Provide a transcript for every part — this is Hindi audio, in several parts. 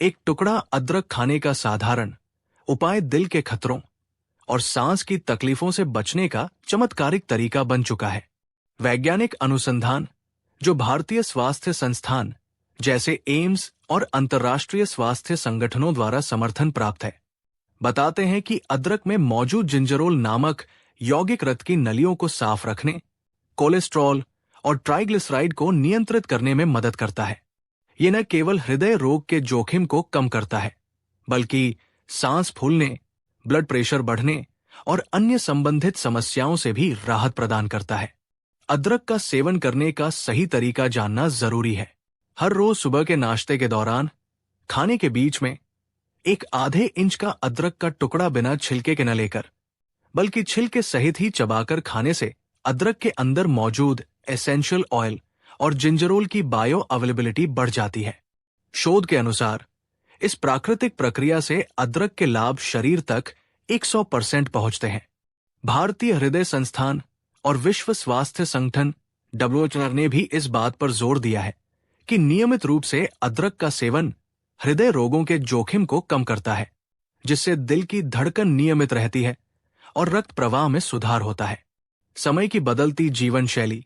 एक टुकड़ा अदरक खाने का साधारण उपाय दिल के खतरों और सांस की तकलीफों से बचने का चमत्कारिक तरीका बन चुका है। वैज्ञानिक अनुसंधान, जो भारतीय स्वास्थ्य संस्थान जैसे एम्स और अंतर्राष्ट्रीय स्वास्थ्य संगठनों द्वारा समर्थन प्राप्त है, बताते हैं कि अदरक में मौजूद जिंजरोल नामक यौगिक रक्त की नलियों को साफ रखने, कोलेस्ट्रॉल और ट्राइग्लिसराइड को नियंत्रित करने में मदद करता है। ये न केवल हृदय रोग के जोखिम को कम करता है, बल्कि सांस फूलने, ब्लड प्रेशर बढ़ने और अन्य संबंधित समस्याओं से भी राहत प्रदान करता है। अदरक का सेवन करने का सही तरीका जानना जरूरी है। हर रोज सुबह के नाश्ते के दौरान खाने के बीच में एक आधे इंच का अदरक का टुकड़ा बिना छिलके के न लेकर, बल्कि छिलके सहित ही चबाकर खाने से अदरक के अंदर मौजूद एसेंशियल ऑयल और जिंजरोल की बायो अवेलेबिलिटी बढ़ जाती है। शोध के अनुसार इस प्राकृतिक प्रक्रिया से अदरक के लाभ शरीर तक 100% पहुंचते हैं। भारतीय हृदय संस्थान और विश्व स्वास्थ्य संगठन WHO ने भी इस बात पर जोर दिया है कि नियमित रूप से अदरक का सेवन हृदय रोगों के जोखिम को कम करता है, जिससे दिल की धड़कन नियमित रहती है और रक्त प्रवाह में सुधार होता है। समय की बदलती जीवन शैली,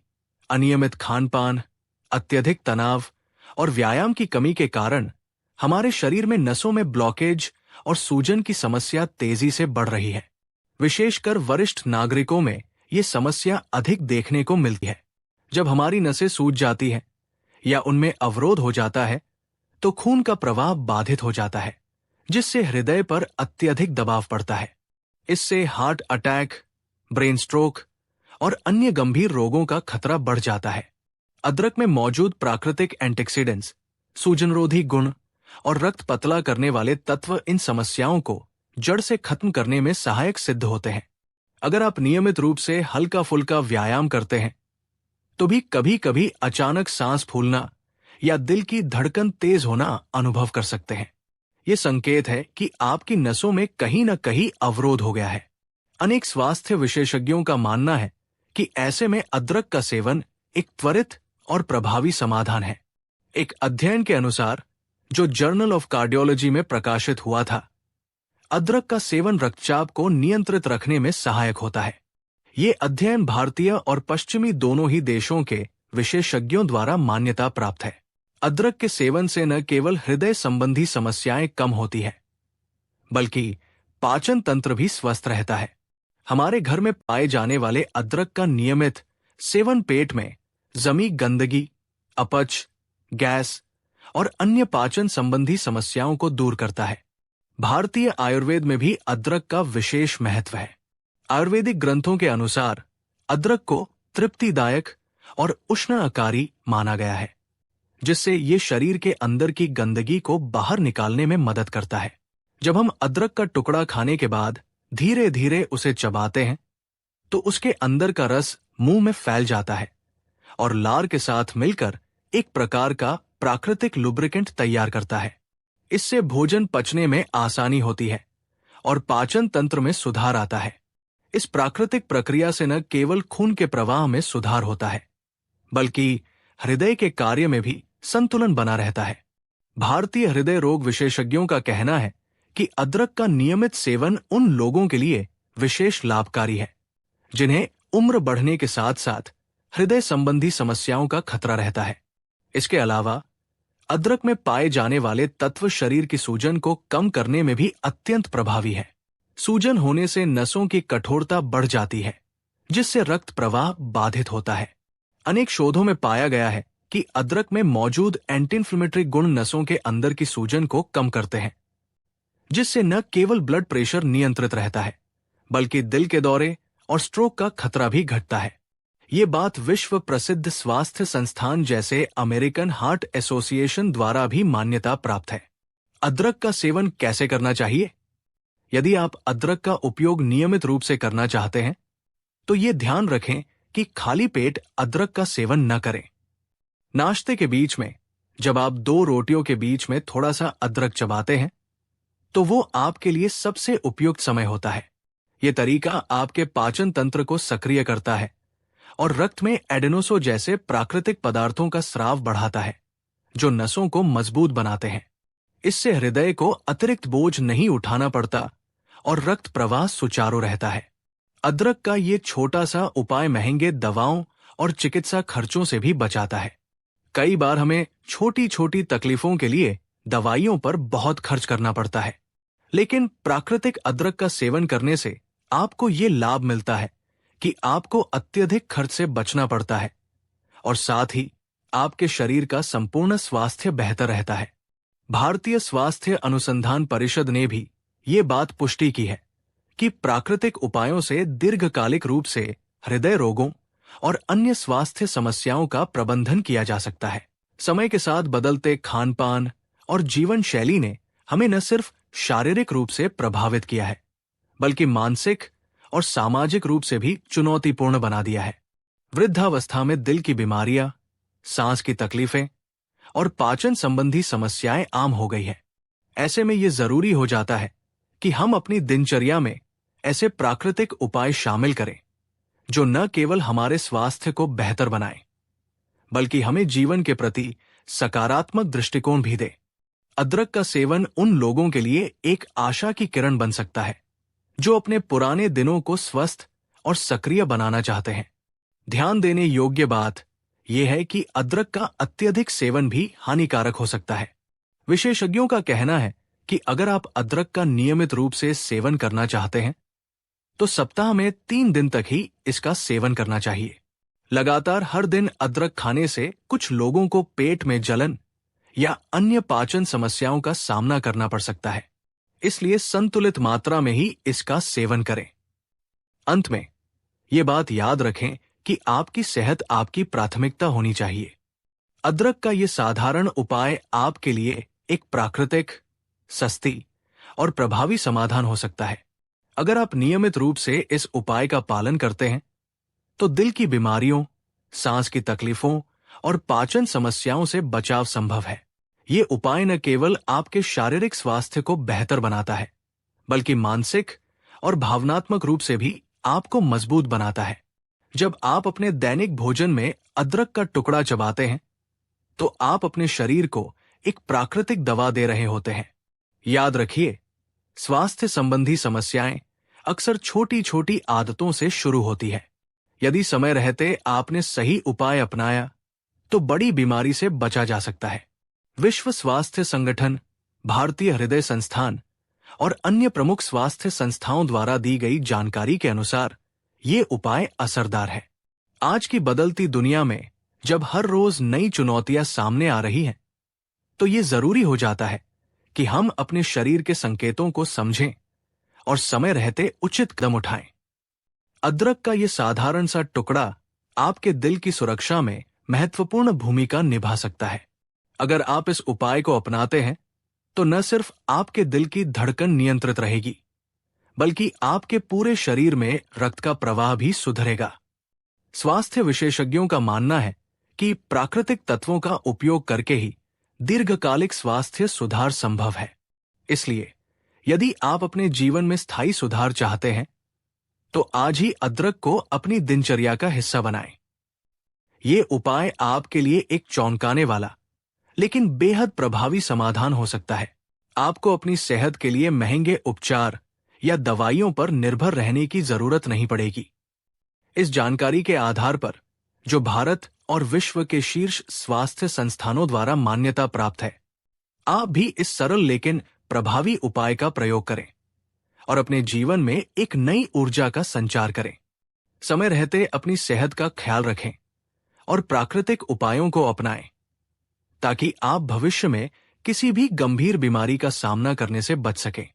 अनियमित खान-पान, अत्यधिक तनाव और व्यायाम की कमी के कारण हमारे शरीर में नसों में ब्लॉकेज और सूजन की समस्या तेजी से बढ़ रही है। विशेषकर वरिष्ठ नागरिकों में ये समस्या अधिक देखने को मिलती है। जब हमारी नसें सूज जाती हैं या उनमें अवरोध हो जाता है, तो खून का प्रवाह बाधित हो जाता है, जिससे हृदय पर अत्यधिक दबाव पड़ता है। इससे हार्ट अटैक, ब्रेन स्ट्रोक और अन्य गंभीर रोगों का खतरा बढ़ जाता है। अदरक में मौजूद प्राकृतिक एंटीऑक्सीडेंट्स, सूजनरोधी गुण और रक्त पतला करने वाले तत्व इन समस्याओं को जड़ से खत्म करने में सहायक सिद्ध होते हैं। अगर आप नियमित रूप से हल्का फुल्का व्यायाम करते हैं, तो भी कभी कभी अचानक सांस फूलना या दिल की धड़कन तेज होना अनुभव कर सकते हैं। ये संकेत है कि आपकी नसों में कहीं न कहीं अवरोध हो गया है। अनेक स्वास्थ्य विशेषज्ञों का मानना है कि ऐसे में अदरक का सेवन एक त्वरित और प्रभावी समाधान है। एक अध्ययन के अनुसार, जो जर्नल ऑफ कार्डियोलॉजी में प्रकाशित हुआ था, अदरक का सेवन रक्तचाप को नियंत्रित रखने में सहायक होता है। ये अध्ययन भारतीय और पश्चिमी दोनों ही देशों के विशेषज्ञों द्वारा मान्यता प्राप्त है। अदरक के सेवन से न केवल हृदय संबंधी समस्याएं कम होती है, बल्कि पाचन तंत्र भी स्वस्थ रहता है। हमारे घर में पाए जाने वाले अदरक का नियमित सेवन पेट में जमी गंदगी, अपच, गैस और अन्य पाचन संबंधी समस्याओं को दूर करता है। भारतीय आयुर्वेद में भी अदरक का विशेष महत्व है। आयुर्वेदिक ग्रंथों के अनुसार अदरक को तृप्तिदायक और उष्णकारी माना गया है, जिससे ये शरीर के अंदर की गंदगी को बाहर निकालने में मदद करता है। जब हम अदरक का टुकड़ा खाने के बाद धीरे धीरे उसे चबाते हैं, तो उसके अंदर का रस मुंह में फैल जाता है और लार के साथ मिलकर एक प्रकार का प्राकृतिक लुब्रिकेंट तैयार करता है। इससे भोजन पचने में आसानी होती है और पाचन तंत्र में सुधार आता है। इस प्राकृतिक प्रक्रिया से न केवल खून के प्रवाह में सुधार होता है, बल्कि हृदय के कार्य में भी संतुलन बना रहता है। भारतीय हृदय रोग विशेषज्ञों का कहना है कि अदरक का नियमित सेवन उन लोगों के लिए विशेष लाभकारी है, जिन्हें उम्र बढ़ने के साथ साथ हृदय संबंधी समस्याओं का खतरा रहता है। इसके अलावा अदरक में पाए जाने वाले तत्व शरीर की सूजन को कम करने में भी अत्यंत प्रभावी है। सूजन होने से नसों की कठोरता बढ़ जाती है, जिससे रक्त प्रवाह बाधित होता है। अनेक शोधों में पाया गया है कि अदरक में मौजूद एंटी इंफ्लेमेटरी गुण नसों के अंदर की सूजन को कम करते हैं, जिससे न केवल ब्लड प्रेशर नियंत्रित रहता है, बल्कि दिल के दौरे और स्ट्रोक का खतरा भी घटता है। ये बात विश्व प्रसिद्ध स्वास्थ्य संस्थान जैसे अमेरिकन हार्ट एसोसिएशन द्वारा भी मान्यता प्राप्त है। अदरक का सेवन कैसे करना चाहिए? यदि आप अदरक का उपयोग नियमित रूप से करना चाहते हैं, तो ये ध्यान रखें कि खाली पेट अदरक का सेवन न करें। नाश्ते के बीच में जब आप 2 रोटियों के बीच में थोड़ा सा अदरक चबाते हैं, तो वो आपके लिए सबसे उपयुक्त समय होता है। ये तरीका आपके पाचन तंत्र को सक्रिय करता है और रक्त में एडेनोसो जैसे प्राकृतिक पदार्थों का स्राव बढ़ाता है, जो नसों को मजबूत बनाते हैं। इससे हृदय को अतिरिक्त बोझ नहीं उठाना पड़ता और रक्त प्रवाह सुचारू रहता है। अदरक का ये छोटा सा उपाय महंगे दवाओं और चिकित्सा खर्चों से भी बचाता है। कई बार हमें छोटी छोटी तकलीफों के लिए दवाइयों पर बहुत खर्च करना पड़ता है, लेकिन प्राकृतिक अदरक का सेवन करने से आपको ये लाभ मिलता है कि आपको अत्यधिक खर्च से बचना पड़ता है और साथ ही आपके शरीर का संपूर्ण स्वास्थ्य बेहतर रहता है। भारतीय स्वास्थ्य अनुसंधान परिषद ने भी ये बात पुष्टि की है कि प्राकृतिक उपायों से दीर्घकालिक रूप से हृदय रोगों और अन्य स्वास्थ्य समस्याओं का प्रबंधन किया जा सकता है। समय के साथ बदलते खान-पान और जीवन शैली ने हमें न सिर्फ शारीरिक रूप से प्रभावित किया है, बल्कि मानसिक और सामाजिक रूप से भी चुनौतीपूर्ण बना दिया है। वृद्धावस्था में दिल की बीमारियां, सांस की तकलीफें और पाचन संबंधी समस्याएं आम हो गई है। ऐसे में ये जरूरी हो जाता है कि हम अपनी दिनचर्या में ऐसे प्राकृतिक उपाय शामिल करें जो न केवल हमारे स्वास्थ्य को बेहतर बनाए, बल्कि हमें जीवन के प्रति सकारात्मक दृष्टिकोण भी दे। अदरक का सेवन उन लोगों के लिए एक आशा की किरण बन सकता है जो अपने पुराने दिनों को स्वस्थ और सक्रिय बनाना चाहते हैं। ध्यान देने योग्य बात यह है कि अदरक का अत्यधिक सेवन भी हानिकारक हो सकता है। विशेषज्ञों का कहना है कि अगर आप अदरक का नियमित रूप से सेवन करना चाहते हैं तो सप्ताह में 3 दिन तक ही इसका सेवन करना चाहिए। लगातार हर दिन अदरक खाने से कुछ लोगों को पेट में जलन या अन्य पाचन समस्याओं का सामना करना पड़ सकता है, इसलिए संतुलित मात्रा में ही इसका सेवन करें। अंत में ये बात याद रखें कि आपकी सेहत आपकी प्राथमिकता होनी चाहिए। अदरक का ये साधारण उपाय आपके लिए एक प्राकृतिक, सस्ती और प्रभावी समाधान हो सकता है। अगर आप नियमित रूप से इस उपाय का पालन करते हैं तो दिल की बीमारियों, सांस की तकलीफों और पाचन समस्याओं से बचाव संभव है। ये उपाय न केवल आपके शारीरिक स्वास्थ्य को बेहतर बनाता है, बल्कि मानसिक और भावनात्मक रूप से भी आपको मजबूत बनाता है। जब आप अपने दैनिक भोजन में अदरक का टुकड़ा चबाते हैं तो आप अपने शरीर को एक प्राकृतिक दवा दे रहे होते हैं। याद रखिए, स्वास्थ्य संबंधी समस्याएं अक्सर छोटी छोटी आदतों से शुरू होती है। यदि समय रहते आपने सही उपाय अपनाया तो बड़ी बीमारी से बचा जा सकता है। विश्व स्वास्थ्य संगठन, भारतीय हृदय संस्थान और अन्य प्रमुख स्वास्थ्य संस्थाओं द्वारा दी गई जानकारी के अनुसार ये उपाय असरदार है। आज की बदलती दुनिया में जब हर रोज नई चुनौतियां सामने आ रही हैं, तो ये जरूरी हो जाता है कि हम अपने शरीर के संकेतों को समझें और समय रहते उचित कदम उठाएं। अदरक का ये साधारण सा टुकड़ा आपके दिल की सुरक्षा में महत्वपूर्ण भूमिका निभा सकता है। अगर आप इस उपाय को अपनाते हैं तो न सिर्फ आपके दिल की धड़कन नियंत्रित रहेगी, बल्कि आपके पूरे शरीर में रक्त का प्रवाह भी सुधरेगा। स्वास्थ्य विशेषज्ञों का मानना है कि प्राकृतिक तत्वों का उपयोग करके ही दीर्घकालिक स्वास्थ्य सुधार संभव है। इसलिए यदि आप अपने जीवन में स्थायी सुधार चाहते हैं तो आज ही अदरक को अपनी दिनचर्या का हिस्सा बनाएं। ये उपाय आपके लिए एक चौंकाने वाला लेकिन बेहद प्रभावी समाधान हो सकता है। आपको अपनी सेहत के लिए महंगे उपचार या दवाइयों पर निर्भर रहने की जरूरत नहीं पड़ेगी। इस जानकारी के आधार पर, जो भारत और विश्व के शीर्ष स्वास्थ्य संस्थानों द्वारा मान्यता प्राप्त है, आप भी इस सरल लेकिन प्रभावी उपाय का प्रयोग करें और अपने जीवन में एक नई ऊर्जा का संचार करें। समय रहते अपनी सेहत का ख्याल रखें और प्राकृतिक उपायों को अपनाएं, ताकि आप भविष्य में किसी भी गंभीर बीमारी का सामना करने से बच सकें।